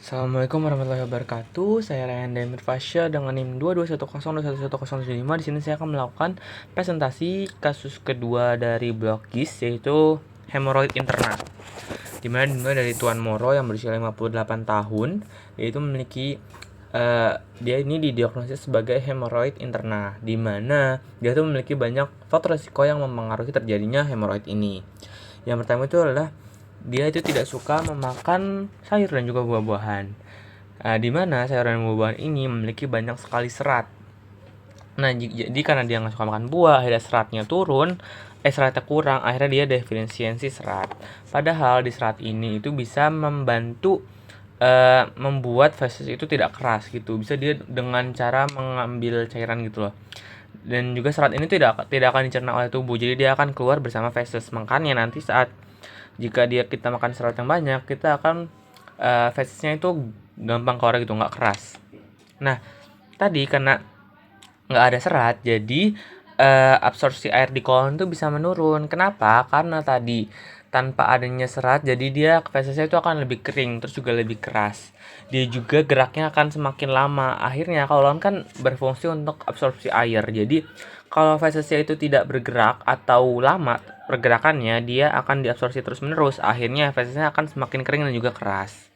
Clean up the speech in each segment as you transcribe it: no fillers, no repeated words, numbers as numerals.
Assalamualaikum warahmatullahi wabarakatuh. Saya Ryan Demir Fasya dengan NIM 22102111075. Di sini saya akan melakukan presentasi kasus kedua dari blog GIS, yaitu hemoroid interna. Dimana dimulai dari Tuan Moro yang berusia 58 tahun, yaitu memiliki dia ini didiagnosis sebagai hemoroid interna, di mana dia itu memiliki banyak faktor risiko yang mempengaruhi terjadinya hemoroid ini. Yang pertama itu adalah dia itu tidak suka memakan sayur dan juga buah-buahan. Di mana sayur dan buah-buahan ini memiliki banyak sekali serat. Nah, jadi karena dia nggak suka makan buah, akhirnya seratnya kurang, akhirnya dia defisiensi serat. Padahal di serat ini itu bisa membantu membuat feses itu tidak keras gitu. Bisa dia dengan cara mengambil cairan gitu loh. Dan juga serat ini tidak akan dicerna oleh tubuh, jadi dia akan keluar bersama feses. Makanya nanti saat jika kita makan serat yang banyak, kita akan fesesnya itu gampang keluar gitu, nggak keras. Nah, tadi karena nggak ada serat, jadi absorpsi air di kolon itu bisa menurun. Kenapa? Karena tadi tanpa adanya serat, jadi dia fesesnya itu akan lebih kering, terus juga lebih keras. Dia juga geraknya akan semakin lama. Akhirnya kolon kan berfungsi untuk absorpsi air. Jadi kalau fesesnya itu tidak bergerak atau lama pergerakannya, dia akan diabsorpsi terus-menerus. Akhirnya fesesnya akan semakin kering dan juga keras.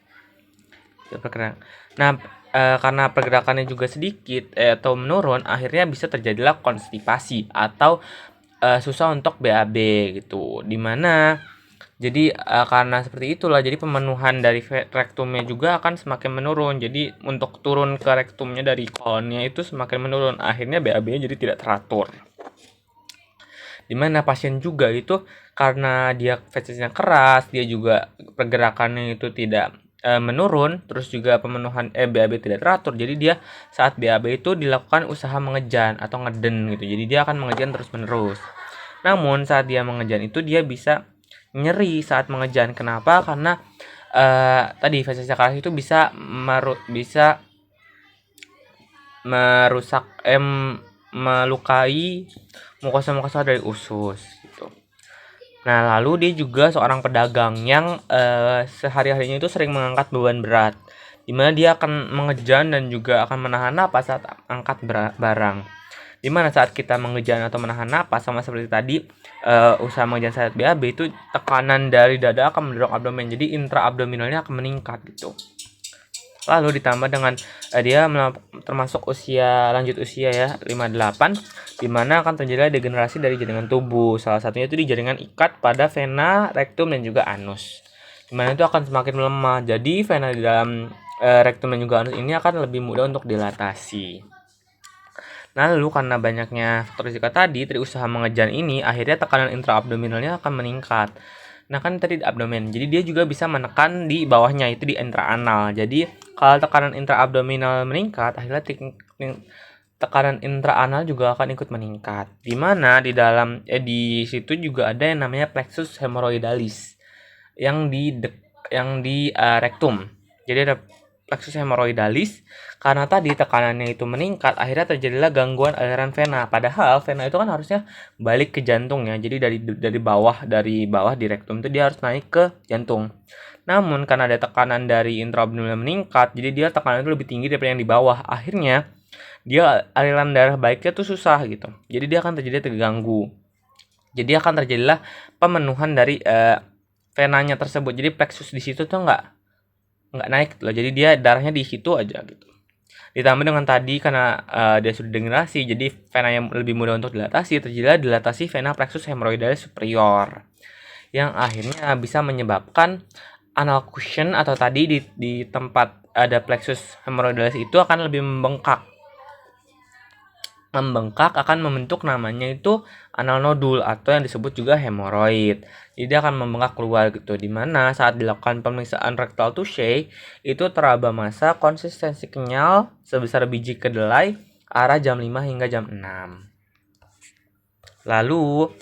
Nah, karena pergerakannya juga sedikit atau menurun, akhirnya bisa terjadilah konstipasi atau susah untuk BAB gitu. Dimana jadi karena seperti itulah, jadi pemenuhan dari rektumnya juga akan semakin menurun. Jadi untuk turun ke rektumnya dari kolonnya itu semakin menurun. Akhirnya BAB-nya jadi tidak teratur. Dimana pasien juga itu karena dia fesesnya keras, dia juga pergerakannya itu tidak menurun, terus juga pemenuhan BAB tidak teratur. Jadi dia saat BAB itu dilakukan usaha mengejan atau ngeden gitu. Jadi dia akan mengejan terus-menerus. Namun saat dia mengejan itu dia bisa nyeri saat mengejan. Kenapa? Karena tadi fesesnya keras itu bisa merusak melukai mukosa dari usus gitu. Nah, lalu dia juga seorang pedagang yang sehari-harinya itu sering mengangkat beban berat, dimana dia akan mengejan dan juga akan menahan napas saat angkat barang. Dimana saat kita mengejan atau menahan napas, sama seperti tadi usaha mengejan saat BAB, itu tekanan dari dada akan mendorong abdomen, jadi intraabdominalnya akan meningkat gitu. Lalu ditambah dengan dia termasuk lanjut usia ya, 58, dimana akan terjadi degenerasi dari jaringan tubuh. Salah satunya itu di jaringan ikat pada vena, rektum, dan juga anus. Dimana itu akan semakin melemah. Jadi vena di dalam rektum dan juga anus ini akan lebih mudah untuk dilatasi. Nah, lalu karena banyaknya faktor risiko tadi usaha mengejan ini, akhirnya tekanan intraabdominalnya akan meningkat. Nah, kan tadi di abdomen, jadi dia juga bisa menekan di bawahnya, itu di intraanal. Jadi kalau tekanan intraabdominal meningkat, akhirnya tekanan intraanal juga akan ikut meningkat. Di mana di dalam di situ juga ada yang namanya plexus hemorrhoidalis yang di rektum. Jadi ada plexus hemorrhoidalis, karena tadi tekanannya itu meningkat, akhirnya terjadilah gangguan aliran vena. Padahal vena itu kan harusnya balik ke jantung ya. Jadi dari bawah di rektum itu dia harus naik ke jantung. Namun karena ada tekanan dari intraabdominal meningkat, jadi dia tekanan itu lebih tinggi daripada yang di bawah. Akhirnya dia aliran darah baiknya tuh susah gitu. Jadi dia akan terganggu. Jadi akan terjadilah pemenuhan dari venanya tersebut. Jadi plexus di situ tuh nggak naik gitu loh. Jadi dia darahnya di situ aja gitu. Ditambah dengan tadi karena dia sudah degenerasi, jadi vena yang lebih mudah untuk dilatasi, terjadilah dilatasi vena plexus hemorrhoidalis superior, yang akhirnya bisa menyebabkan anal cushion atau tadi di tempat ada plexus hemorrhoidalis itu akan lebih membengkak akan membentuk namanya itu anal nodul atau yang disebut juga hemoroid. Jadi dia akan membengkak keluar gitu, dimana saat dilakukan pemeriksaan rectal touche itu teraba massa konsistensi kenyal sebesar biji kedelai arah jam 5 hingga jam 6. Lalu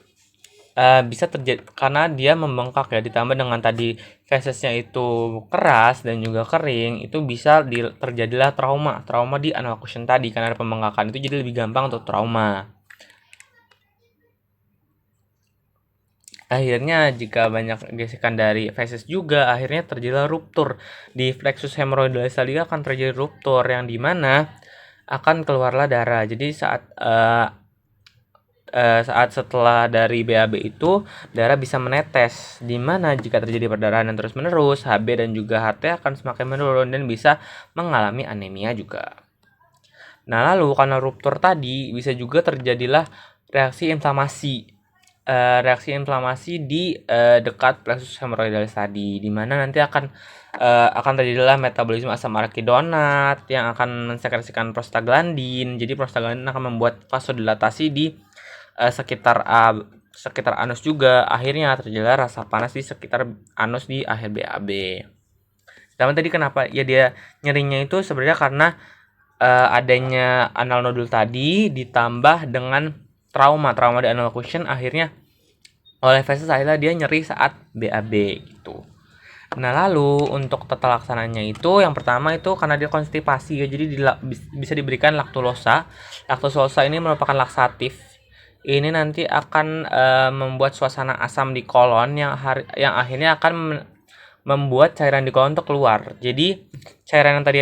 bisa terjadi karena dia membengkak ya, ditambah dengan tadi fesesnya itu keras dan juga kering, itu bisa terjadilah trauma di anal cushion tadi. Karena ada pembengkakan itu jadi lebih gampang untuk trauma. Akhirnya jika banyak gesekan dari feses juga, akhirnya terjadilah ruptur. Di plexus hemorrhoidalis tadi akan terjadi ruptur yang dimana akan keluarlah darah. Jadi saat setelah dari BAB itu darah bisa menetes, di mana jika terjadi perdarahan yang terus-menerus, HB dan juga HT akan semakin menurun dan bisa mengalami anemia juga. Nah, lalu karena ruptur tadi bisa juga terjadilah reaksi inflamasi. Reaksi inflamasi di dekat plexus hemorrhoidalis tadi, di mana nanti akan terjadilah metabolisme asam arakidonaat yang akan mensekresikan prostaglandin. Jadi prostaglandin akan membuat vasodilatasi di sekitar anus juga. Akhirnya terjadilah rasa panas di sekitar anus di akhir BAB. Sedangkan tadi kenapa ya dia nyerinya itu sebenarnya karena adanya anal nodul tadi ditambah dengan trauma di anal occlusion, akhirnya oleh feses akhirnya dia nyeri saat BAB gitu. Nah, lalu untuk tata laksananya itu yang pertama itu karena dia konstipasi ya, jadi bisa diberikan laktulosa. Laktulosa ini merupakan laksatif. Ini nanti akan membuat suasana asam di kolon yang akhirnya akan membuat cairan di kolon untuk keluar. Jadi cairan yang tadi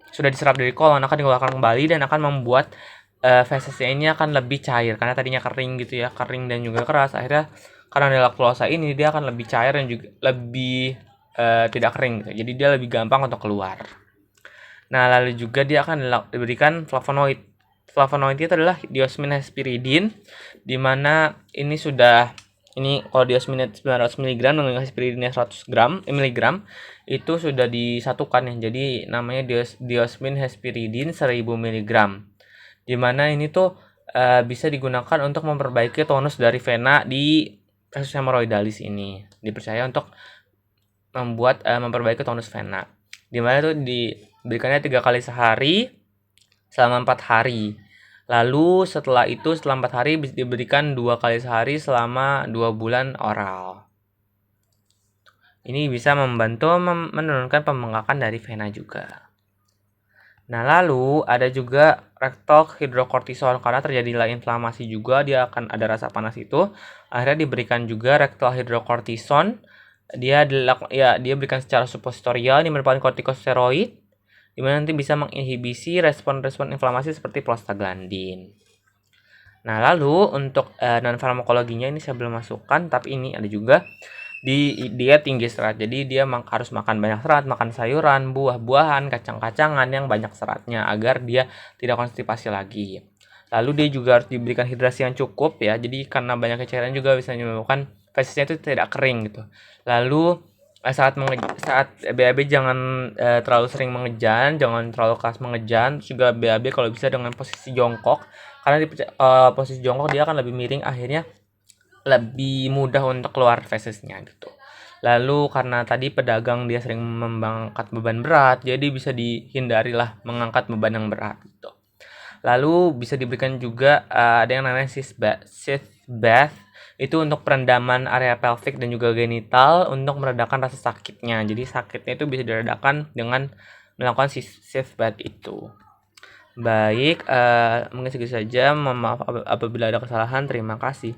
sudah diserap dari kolon akan dikeluarkan kembali dan akan membuat fesesnya ini akan lebih cair karena tadinya kering gitu ya, kering dan juga keras. Akhirnya karena ada laktulosa ini dia akan lebih cair dan juga lebih tidak kering gitu. Jadi dia lebih gampang untuk keluar. Nah, lalu juga dia akan diberikan flavonoid. Flavonoid itu adalah diosmin hesperidin, di mana ini kalau diosmin 900 mg dengan hesperidinnya 100 mg itu sudah disatukan ya. Jadi namanya diosmin hesperidin 1000 mg. Di mana ini tuh bisa digunakan untuk memperbaiki tonus dari vena di kasus hemorrhoidalis ini. Dipercaya untuk memperbaiki tonus vena. Di mana tuh diberikannya 3 kali sehari selama 4 hari. Lalu setelah 4 hari diberikan 2 kali sehari selama 2 bulan oral. Ini bisa membantu menurunkan pembengkakan dari vena juga. Nah, lalu ada juga rectal hidrokortison karena terjadilah inflamasi juga, dia akan ada rasa panas itu. Akhirnya diberikan juga rectal hidrokortison. Dia berikan secara suppositorial, ini merupakan kortikosteroid di mana nanti bisa menginhibisi respon-respon inflamasi seperti prostaglandin. Nah, lalu untuk non farmakologinya ini saya belum masukkan, tapi ini ada juga dia tinggi serat. Jadi dia harus makan banyak serat, makan sayuran, buah-buahan, kacang-kacangan yang banyak seratnya agar dia tidak konstipasi lagi. Lalu dia juga harus diberikan hidrasi yang cukup ya. Jadi karena banyak cairan juga bisa menyebabkan fesesnya itu tidak kering gitu. Lalu saat BAB jangan terlalu sering mengejan, jangan terlalu keras mengejan. Terus juga BAB kalau bisa dengan posisi jongkok, karena di posisi jongkok dia akan lebih miring, akhirnya lebih mudah untuk keluar fesesnya gitu. Lalu karena tadi pedagang dia sering mengangkat beban berat, jadi bisa dihindari lah mengangkat beban yang berat gitu. Lalu bisa diberikan juga ada yang namanya sitz bath. Itu untuk perendaman area pelvic dan juga genital untuk meredakan rasa sakitnya. Jadi sakitnya itu bisa diredakan dengan melakukan sitz bath itu. Baik, mungkin segitu saja. Mohon maaf apabila ada kesalahan. Terima kasih.